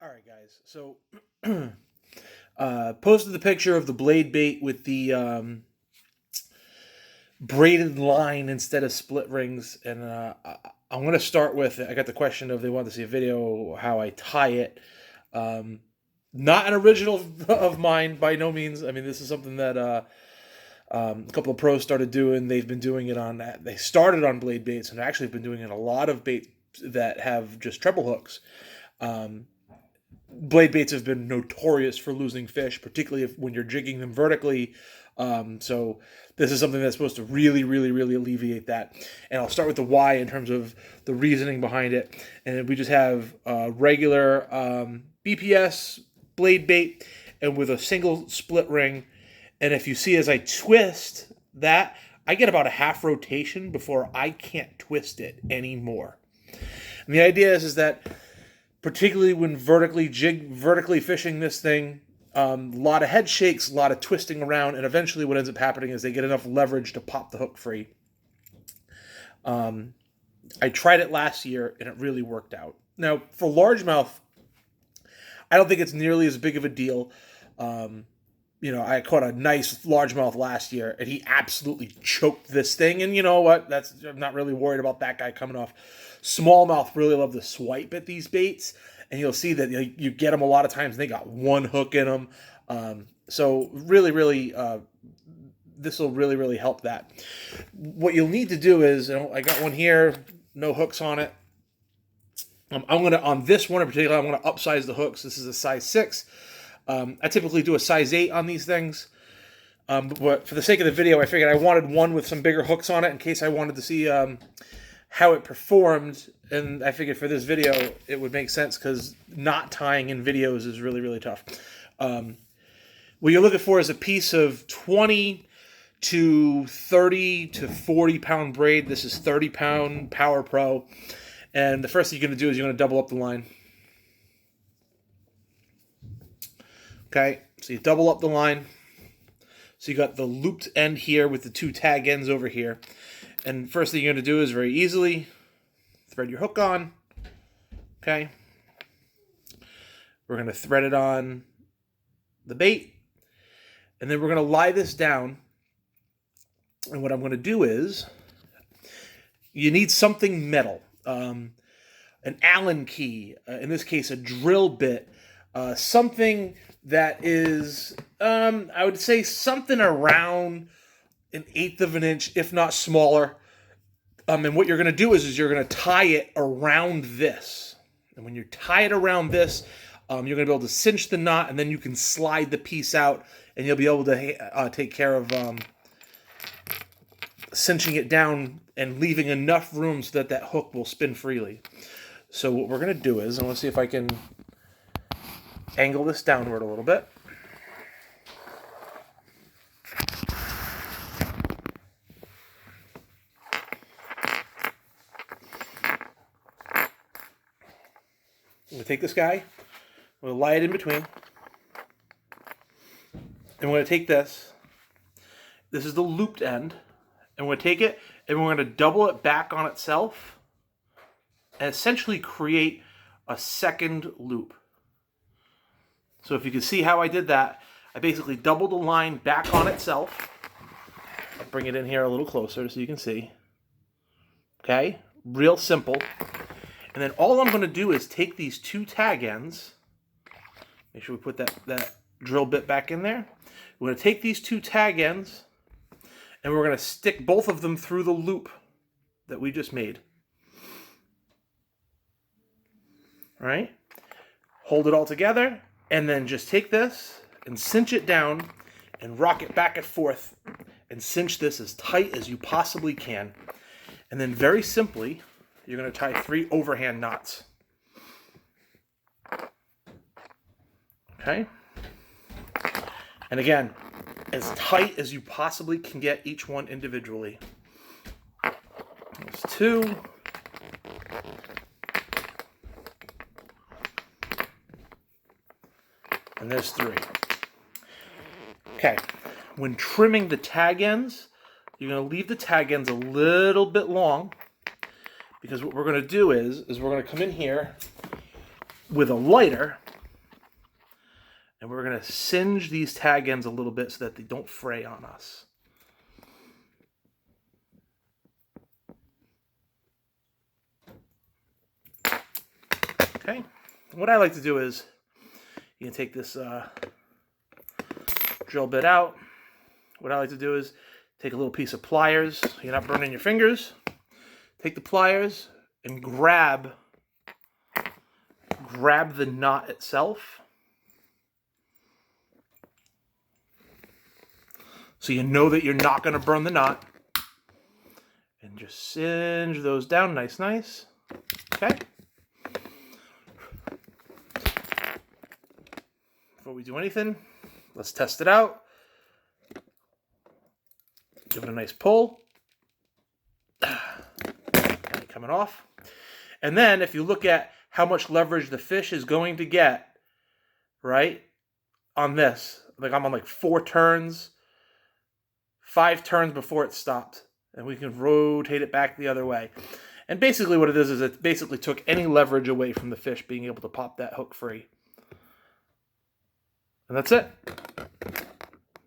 All right, guys. So, posted the picture of the blade bait with the braided line instead of split rings, and I'm going to start with. I got the question of they want to see a video how I tie it. Not an original of mine by no means. I mean, this is something that a couple of pros started doing. They've been doing it on that. They started on blade baits and actually have been doing it a lot of baits that have just treble hooks. Blade baits have been notorious for losing fish, particularly when you're jigging them vertically. So this is something that's supposed to really, really, really alleviate that. And I'll start with the why in terms of the reasoning behind it. And we just have regular BPS blade bait and with a single split ring. And if you see as I twist that, I get about a half rotation before I can't twist it anymore. And the idea is that particularly when vertically fishing this thing, a lot of head shakes, a lot of twisting around, and eventually what ends up happening is they get enough leverage to pop the hook free. I tried it last year, and it really worked out. Now, for largemouth, I don't think it's nearly as big of a deal. I caught a nice largemouth last year, and he absolutely choked this thing. And you know what? I'm not really worried about that guy coming off. Smallmouth really love to swipe at these baits, and you'll see that you get them a lot of times, and they got one hook in them. So really, really, this will really, really help that. What you'll need to do is, I got one here, no hooks on it. On this one in particular, I'm gonna upsize the hooks. This is a size 6. I typically do a size 8 on these things. But for the sake of the video, I figured I wanted one with some bigger hooks on it in case I wanted to see how it performed. And I figured for this video, it would make sense because not tying in videos is really, really tough. What you're looking for is a piece of 20 to 30 to 40 pound braid. This is 30 pound Power Pro. And the first thing you're going to do is you're going to double up the line. Okay, so you double up the line. So you got the looped end here with the 2 tag ends over here. And first thing you're going to do is very easily thread your hook on. Okay. We're going to thread it on the bait. And then we're going to lie this down. And what I'm going to do is, you need something metal. An Allen key, in this case a drill bit, something that is, I would say something around 1/8 of an inch, if not smaller. And what you're going to do is you're going to tie it around this. And when you tie it around this, you're going to be able to cinch the knot, and then you can slide the piece out, and you'll be able to take care of cinching it down and leaving enough room so that hook will spin freely. So what we're going to do is, I want to see if I can angle this downward a little bit. I'm going to take this guy, I'm going to lie it in between, and we're going to take this. This is the looped end, and we're going to take it, and we're going to double it back on itself, and essentially create a second loop. So if you can see how I did that, I basically doubled the line back on itself. I'll bring it in here a little closer so you can see. Okay, real simple. And then all I'm going to do is take these 2 tag ends. Make sure we put that drill bit back in there. We're going to take these 2 tag ends, and we're going to stick both of them through the loop that we just made. All right, hold it all together, and then just take this and cinch it down and rock it back and forth and cinch this as tight as you possibly can. And then very simply, you're going to tie 3 overhand knots. Okay? And again, as tight as you possibly can get each one individually. There's 2. And there's 3. Okay, when trimming the tag ends, you're going to leave the tag ends a little bit long, because what we're going to do is we're going to come in here with a lighter, And we're going to singe these tag ends a little bit so that they don't fray on us. Okay. What I like to do is, you can take this drill bit out. What I like to do is take a little piece of pliers, so you're not burning your fingers. Take the pliers and grab the knot itself. So you know that you're not going to burn the knot. And just singe those down nice. Okay? Before we do anything, let's test it out. Give it a nice pull. Coming off. And then if you look at how much leverage the fish is going to get, right, on this, like I'm on like 4 turns, 5 turns before it stopped. And we can rotate it back the other way. And basically what it is it basically took any leverage away from the fish being able to pop that hook free. And that's it.